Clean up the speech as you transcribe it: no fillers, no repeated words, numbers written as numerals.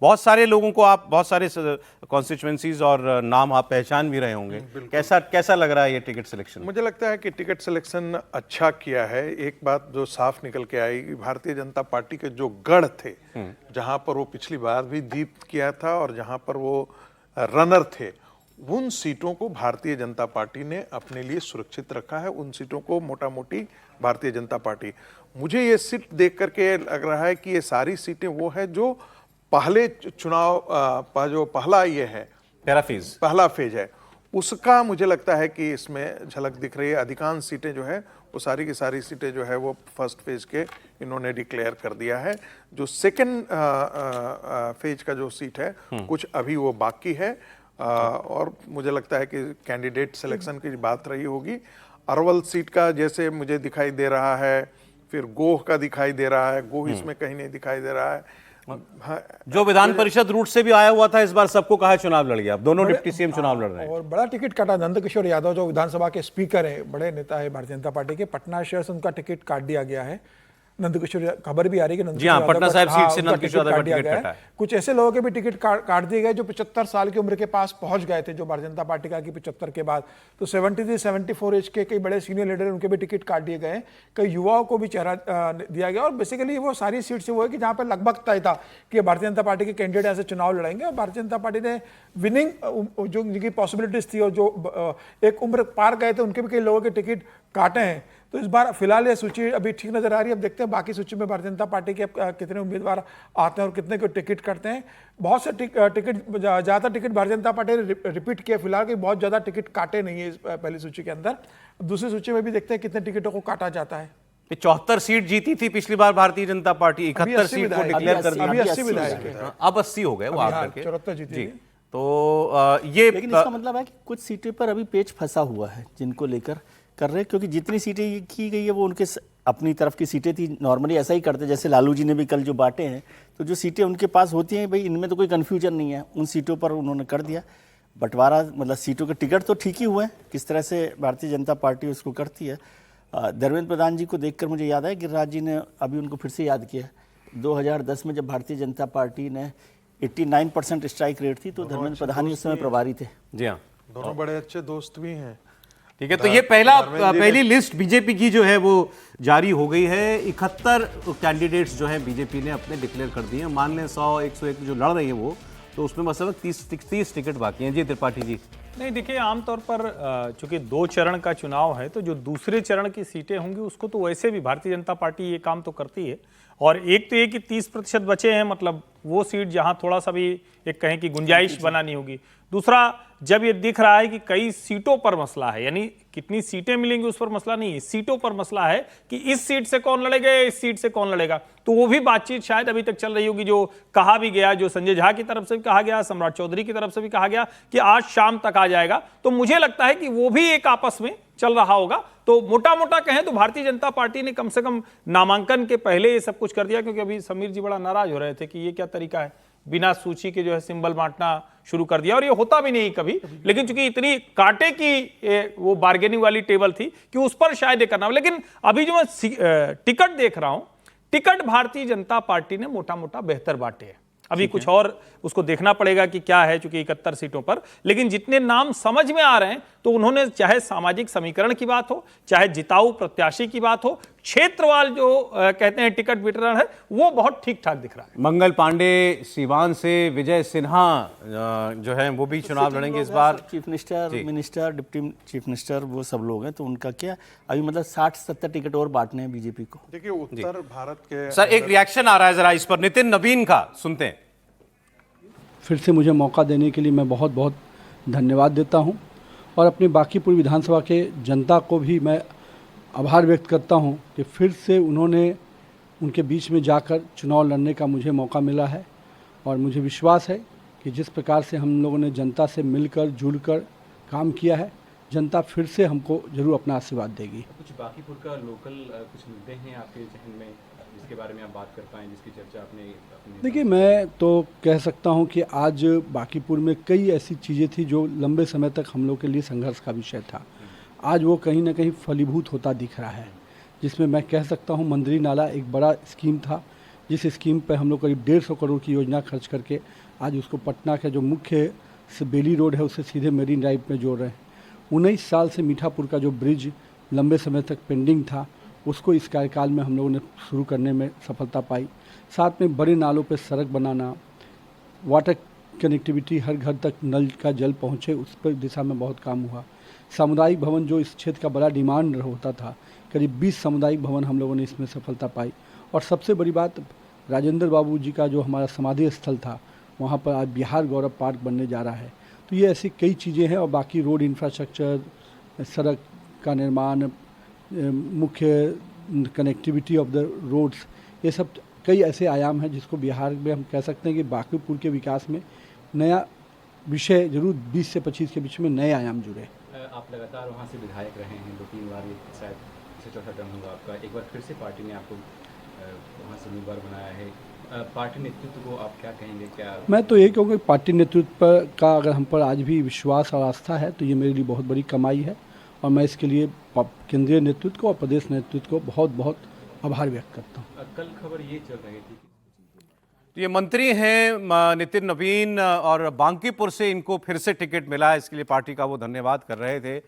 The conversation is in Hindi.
बहुत सारे लोगों को आप, बहुत सारे कॉन्स्टिट्यूएंसीज और नाम आप पहचान भी रहे होंगे, कैसा लग रहा है ये टिकट सिलेक्शन? मुझे लगता है कि टिकट सिलेक्शन अच्छा किया है। एक बात जो साफ निकल के आई, भारतीय जनता पार्टी के जो गढ़ थे, जहां पर वो पिछली बार भी जीत किया था और जहां पर वो रनर थे, उन सीटों को भारतीय जनता पार्टी ने अपने लिए सुरक्षित रखा है। उन सीटों को मोटा मोटी भारतीय जनता पार्टी, मुझे ये सीट देख करके लग रहा है कि ये सारी सीटें वो है जो पहले चुनाव जो पहला ये है, पहला फेज है, उसका मुझे लगता है कि इसमें झलक दिख रही है। अधिकांश सीटें जो है वो सारी की सारी सीटें जो है वो फर्स्ट फेज के इन्होंने डिक्लेयर कर दिया है। जो सेकंड फेज का जो सीट है कुछ अभी वो बाकी है, और मुझे लगता है कि कैंडिडेट सिलेक्शन की बात रही होगी। अरवल सीट का जैसे मुझे दिखाई दे रहा है, फिर गोह का दिखाई दे रहा है, गोह इसमें कहीं नहीं दिखाई दे रहा है। हाँ, जो विधान परिषद रूट से भी आया हुआ था, इस बार सबको कहा चुनाव लड़ गया। अब दोनों डिप्टी सीएम चुनाव लड़ रहे हैं और बड़ा टिकट काटा। नंदकिशोर यादव जो विधानसभा के स्पीकर है, बड़े नेता है भारतीय जनता पार्टी के, पटना शहर से उनका टिकट काट दिया गया है। नंदकिशोर, खबर भी आ रही है कि जी हाँ, पटना साहिब सीट से नंदकिशोर यादव का टिकट कटा है। कुछ ऐसे लोगों के भी टिकट काट दिए गए जो 75 साल की उम्र के पास पहुंच गए थे, जो भारतीय जनता पार्टी का कि 75 के बाद, तो 73-74 एज के कई बड़े सीनियर लीडर, उनके भी टिकट काट दिए गए। कई युवाओं को भी चेहरा दिया गया। और बेसिकली वो सारी सीट से वो है कि जहां पर लगभग तय था कि भारतीय जनता पार्टी के कैंडिडेट ऐसे चुनाव लड़ेंगे, और भारतीय जनता पार्टी ने विनिंग जो जिनकी पॉसिबिलिटीज थी और जो एक उम्र पार गए थे, उनके भी कई लोगों के टिकट काटे हैं। तो इस बार फिलहाल ये सूची अभी ठीक नजर आ रही है। अब देखते हैं बाकी सूची में भारतीय जनता पार्टी के कितने उम्मीदवार आते हैं और कितने को टिकट करते हैं। बहुत से टिकट, ज़्यादा टिकट भारतीय जनता पार्टी ने रिपीट किए फिलहाल, कि बहुत ज़्यादा टिकट काटे नहीं है इस पहली सूची के अंदर। दूसरी सूची में भी देखते हैं कितने टिकटों को काटा जाता है। 74 सीट जीती थी पिछली बार भारतीय जनता पार्टी, 71 सीट को डिक्लेयर कर दिया। अभी 80 विधायक है, अब 80 हो गए वो आप करके। 74 जीती। तो ये लेकिन इसका मतलब है कि कुछ सीटें पर अभी पेच फंसा हुआ है जिनको लेकर कर रहे हैं, क्योंकि जितनी सीटें की गई है वो उनके अपनी तरफ की सीटें थी। नॉर्मली ऐसा ही करते, जैसे लालू जी ने भी कल जो बांटे हैं, तो जो सीटें उनके पास होती हैं भाई, इनमें तो कोई कन्फ्यूजन नहीं है, उन सीटों पर उन्होंने कर दिया बंटवारा। मतलब सीटों के टिकट तो ठीक ही हुए हैं, किस तरह से भारतीय जनता पार्टी उसको करती है। धर्मेंद्र प्रधान जी को देखकर मुझे याद है, गिरिराज जी ने अभी उनको फिर से याद किया, 2010 में जब भारतीय जनता पार्टी ने 89% स्ट्राइक रेट थी, तो धर्मेंद्र प्रधान उस समय प्रभारी थे। जी हाँ, दोनों बड़े अच्छे दोस्त भी हैं। ठीक है, तो ये पहली लिस्ट बीजेपी की जो है वो जारी हो गई है। 71 कैंडिडेट्स जो हैं बीजेपी ने अपने डिक्लेयर कर दिए हैं। मान लें 100-101 जो लड़ रही है वो, तो उसमें मतलब 30 टिकट बाकी हैं। जी त्रिपाठी जी। नहीं, देखिए, आमतौर पर चूंकि 2 चरण का चुनाव है, तो जो दूसरे चरण की सीटें होंगी उसको तो वैसे भी भारतीय जनता पार्टी ये काम तो करती है। और एक तो ये कि 30% बचे हैं, मतलब वो सीट जहां थोड़ा सा भी एक कहें कि गुंजाइश बनानी होगी। दूसरा, जब ये दिख रहा है कि कई सीटों पर मसला है, यानी कितनी सीटें मिलेंगी उस पर मसला नहीं है, सीटों पर मसला है कि इस सीट से कौन लड़ेगा, इस सीट से कौन लड़ेगा, तो वो भी बातचीत शायद अभी तक चल रही होगी। जो कहा भी गया, जो संजय झा की तरफ से भी कहा गया, सम्राट चौधरी की तरफ से भी कहा गया कि आज शाम तक आ जाएगा, तो मुझे लगता है कि वो भी एक आपस में चल रहा होगा। तो मोटा मोटा कहें तो भारतीय जनता पार्टी ने कम से कम नामांकन के पहले ये सब कुछ कर दिया, क्योंकि अभी समीर जी बड़ा नाराज हो रहे थे कि ये क्या तरीका है, बिना सूची के जो है सिंबल बांटना शुरू कर दिया। और ये होता भी नहीं कभी, लेकिन चूंकि इतनी कांटे की वो बार्गेनिंग वाली टेबल थी कि उस पर शायद ये करना हो। लेकिन अभी जो मैं टिकट देख रहा हूं, टिकट भारतीय जनता पार्टी ने मोटा मोटा बेहतर बांटे हैं। अभी कुछ और उसको देखना पड़ेगा कि क्या है, चूंकि 71 सीटों पर, लेकिन जितने नाम समझ में आ रहे हैं, तो उन्होंने चाहे सामाजिक समीकरण की बात हो, चाहे जिताऊ प्रत्याशी की बात हो, क्षेत्रवाल जो कहते हैं टिकट वितरण है, वो बहुत ठीक ठाक दिख रहा है। मंगल पांडे सीवान से, विजय सिन्हा जो है वो भी चुनाव लड़ेंगे इस बार। Chief minister, deputy chief minister, वो सब लोग हैं, तो उनका क्या अभी मतलब 60-70 टिकट और बांटने हैं बीजेपी को। देखिए, उत्तर भारत के सर एक रिएक्शन आ रहा है जरा इस पर, नितिन नवीन का, सुनते हैं। फिर से मुझे मौका देने के लिए मैं बहुत बहुत धन्यवाद देता हूं, और अपनी बांकीपुर विधानसभा के जनता को भी मैं आभार व्यक्त करता हूं कि फिर से उन्होंने उनके बीच में जाकर चुनाव लड़ने का मुझे मौका मिला है। और मुझे विश्वास है कि जिस प्रकार से हम लोगों ने जनता से मिलकर जुड़कर काम किया है, जनता फिर से हमको जरूर अपना आशीर्वाद देगी। कुछ बांकीपुर का लोकल कुछ मुद्दे हैं आपके जहन में जिसके बारे में आप बात कर पाएँ, जिसकी चर्चा आपने देखिए, मैं तो कह सकता हूं कि आज बांकीपुर में कई ऐसी चीज़ें थी जो लंबे समय तक हम लोग के लिए संघर्ष का विषय था। आज वो कहीं ना कहीं फलीभूत होता दिख रहा है, जिसमें मैं कह सकता हूं मंदिरी नाला एक बड़ा स्कीम था, जिस स्कीम पे हम लोग करीब 150 करोड़ की योजना खर्च करके आज उसको पटना का जो मुख्य से बेली रोड है उससे सीधे मेरीन ड्राइव में जोड़ रहे हैं। 19 साल से मीठापुर का जो ब्रिज लंबे समय तक पेंडिंग था उसको इस कार्यकाल में हम लोगों ने शुरू करने में सफलता पाई। साथ में बड़े नालों पे सड़क बनाना, वाटर कनेक्टिविटी, हर घर तक नल का जल पहुँचे, उस पर दिशा में बहुत काम हुआ। सामुदायिक भवन जो इस क्षेत्र का बड़ा डिमांड होता था, करीब 20 सामुदायिक भवन हम लोगों ने इसमें सफलता पाई। और सबसे बड़ी बात, राजेंद्र बाबू जी का जो हमारा समाधि स्थल था वहाँ पर आज बिहार गौरव पार्क बनने जा रहा है। तो ये ऐसी कई चीज़ें हैं और बाकी रोड इंफ्रास्ट्रक्चर, सड़क का निर्माण, मुख्य कनेक्टिविटी ऑफ द रोड्स, ये सब कई ऐसे आयाम हैं जिसको बिहार में हम कह सकते हैं कि बांकीपुर के विकास में नया विषय जरूर 20 से 25 के बीच में नए आयाम जुड़े। आप लगातार वहाँ से विधायक रहे हैं, 2-3 बार, ये शायद इसे चौथा टर्म होगा आपका। एक बार फिर से पार्टी ने आपको वहाँ से उम्मीदवार बनाया है। पार्टी नेतृत्व को आप क्या कहेंगे? क्या मैं तो ये कहूँगा पार्टी नेतृत्व का अगर हम पर आज भी विश्वास और आस्था है तो ये मेरे लिए बहुत बड़ी कमाई है और मैं इसके लिए केंद्रीय नेतृत्व को और प्रदेश नेतृत्व को बहुत बहुत आभार व्यक्त करता हूँ। कल खबर ये चल रही थी तो ये मंत्री हैं नितिन नवीन और बांकीपुर से इनको फिर से टिकट मिला है, इसके लिए पार्टी का वो धन्यवाद कर रहे थे।